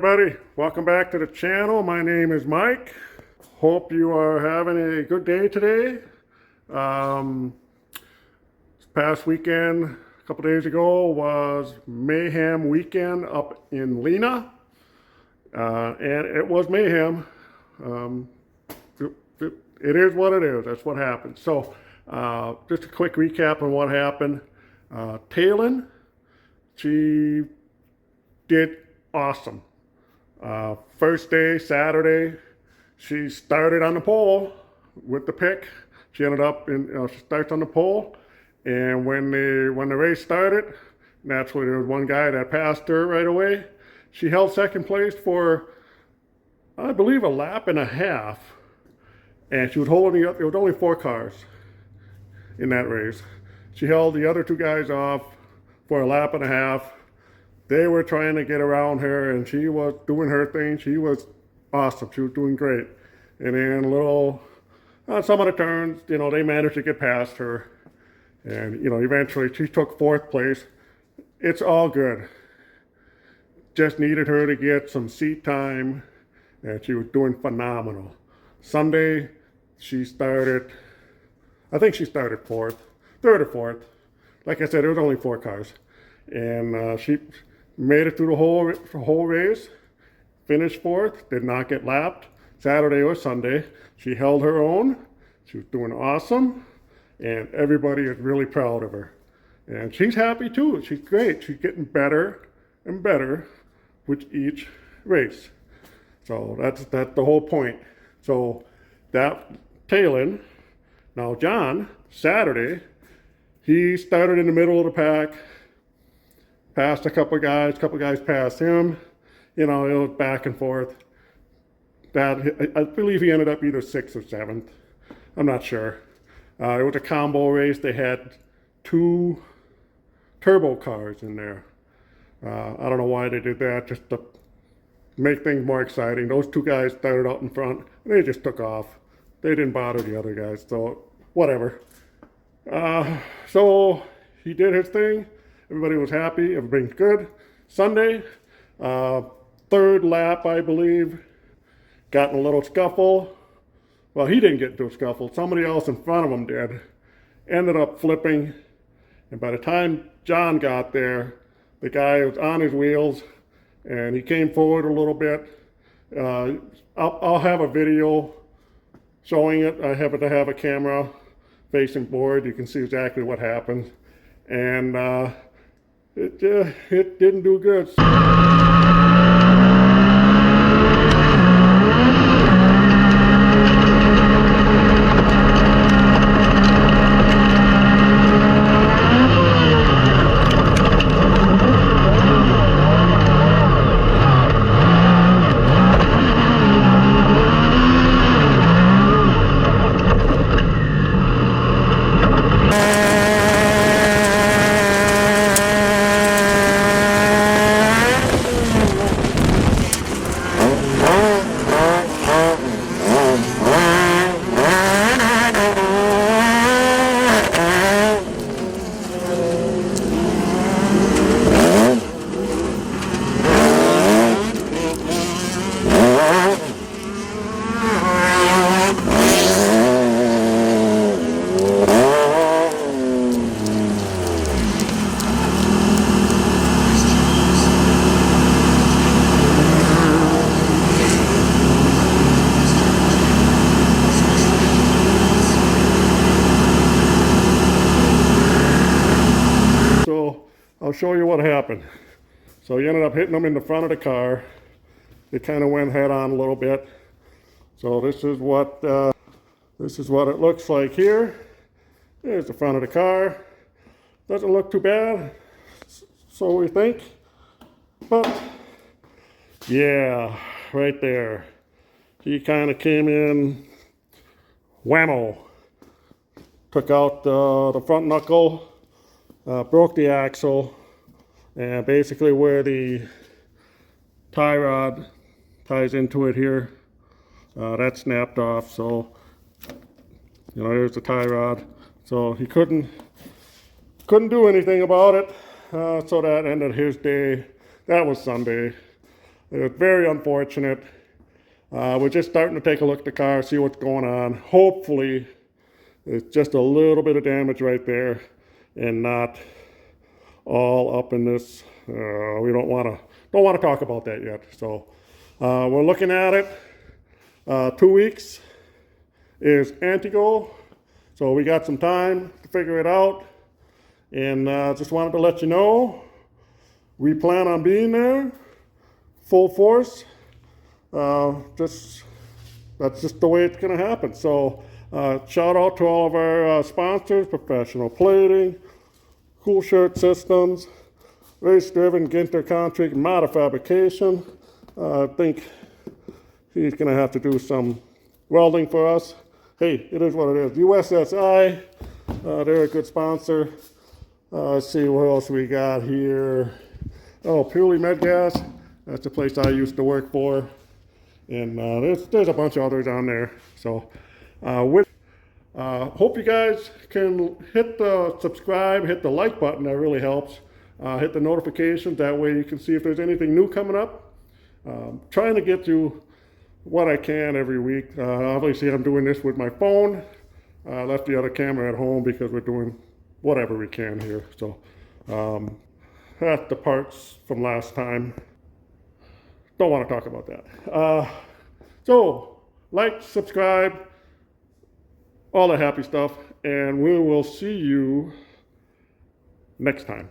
everybody, welcome back to the channel. My name is Mike. Hope you are having a good day today. This past weekend, a couple days ago, was Mayham weekend up in Lena, and it was mayhem. It is what it is. That's what happened. So just a quick recap on what happened. Taylin, she did awesome. First day, Saturday, she started on the pole with the pick. She ended up she starts on the pole, and when the race started, naturally there was one guy that passed her right away. She held second place for, I believe, a lap and a half, and she was holding up. There was only 4 cars in that race. She held the other 2 guys off for a lap and a half. They were trying to get around her, and she was doing her thing. She was awesome. She was doing great. And then some of the turns, they managed to get past her. And, eventually she took 4th place. It's all good. Just needed her to get some seat time, and she was doing phenomenal. Sunday, she started, I think she started 4th, 3rd or 4th. Like I said, there was only 4 cars. And she made it through the whole race, finished 4th, did not get lapped. Saturday or Sunday, she held her own. She was doing awesome, and everybody is really proud of her. And she's happy too. She's great. She's getting better and better with each race. So that's the whole point. So that Taylin, now John, Saturday, he started in the middle of the pack, passed a couple guys passed him. It was back and forth. I believe he ended up either 6th or 7th. I'm not sure. It was a combo race. They had 2 turbo cars in there. I don't know why they did that, just to make things more exciting. Those 2 guys started out in front, and they just took off. They didn't bother the other guys, so whatever. So he did his thing. Everybody was happy. Everything's good. Sunday, 3rd lap, I believe, got in a little scuffle. Well, he didn't get into a scuffle. Somebody else in front of him did. Ended up flipping. And by the time John got there, the guy was on his wheels, and he came forward a little bit. I'll have a video showing it. I happen to have a camera facing forward. You can see exactly what happened. And it didn't do good. I'll show you what happened. So he ended up hitting them in the front of the car. It kind of went head on a little bit. So this is what it looks like here. There's the front of the car. Doesn't look too bad, so we think. But yeah, right there. He kind of came in, whammo. Took out the front knuckle, broke the axle, and basically where the tie rod ties into it here, that snapped off. So there's the tie rod. So he couldn't do anything about it. So that ended his day. That was Sunday. It's very unfortunate. We're just starting to take a look at the car, see what's going on. Hopefully, it's just a little bit of damage right there and not all up in this. We don't want to talk about that yet. So we're looking at it. 2 weeks is Antigo, so we got some time to figure it out. And just wanted to let you know, we plan on being there, full force. That's just the way it's going to happen. So shout out to all of our sponsors: Professional Plating, Cool Shirt Systems, Race Driven, Ginter Concrete, Mata Fabrication. I think he's going to have to do some welding for us. Hey, it is what it is. USSI, they're a good sponsor. Let's see what else we got here. Oh, Purely Med Gas. That's the place I used to work for. And there's a bunch of others on there. So hope you guys can hit the subscribe, hit the like button. That really helps. Hit the notifications. That way you can see if there's anything new coming up. Trying to get you what I can every week. Obviously, I'm doing this with my phone. I left the other camera at home because we're doing whatever we can here. So that's the parts from last time. Don't want to talk about that. So like, subscribe, all the happy stuff, and we will see you next time.